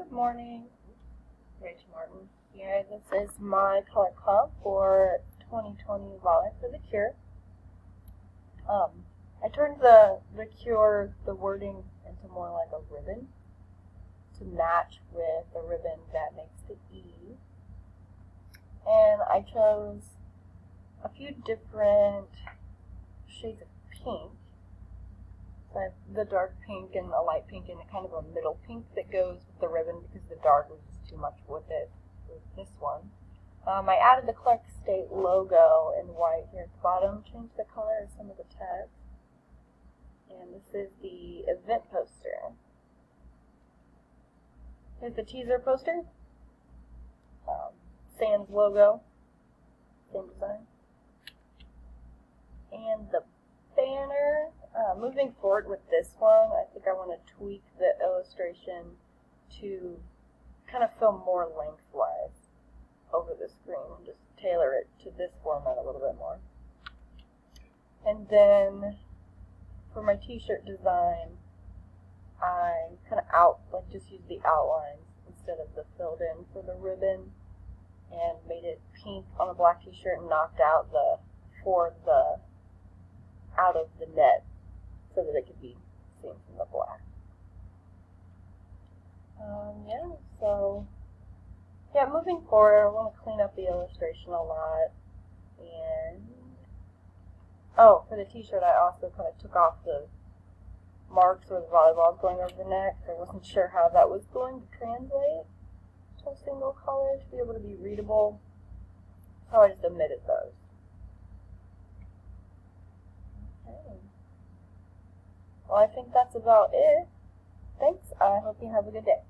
Good morning, Rachel Martin here. This is my color club for 2020 Volley for the Cure. I turned the Cure, the wording, into more like a ribbon to match with the ribbon that makes the E. And I chose a few different shades of pink. So I have the dark pink and a light pink and a kind of a middle pink that goes with the ribbon because the dark was just too much with it with this one. I added the Clark State logo in white here at the bottom, changed the color of some of the text. And this is the event poster. Here's the teaser poster. Sans logo, same design. And the banner, moving forward with this one, I think I want to tweak the illustration to kind of feel more lengthwise over the screen and just tailor it to this format a little bit more. And then for my t-shirt design, I kind of just used the outlines instead of the filled in for the ribbon and made it pink on a black t-shirt and knocked out the out of the net so that it could be seen from the black. Moving forward, I want to clean up the illustration a lot. And for the t-shirt, I also kind of took off the marks where the volleyball is going over the neck. I wasn't sure how that was going to translate to a single color to be able to be readable, so I just omitted those. Okay. Well, I think that's about it. Thanks. I hope you have a good day.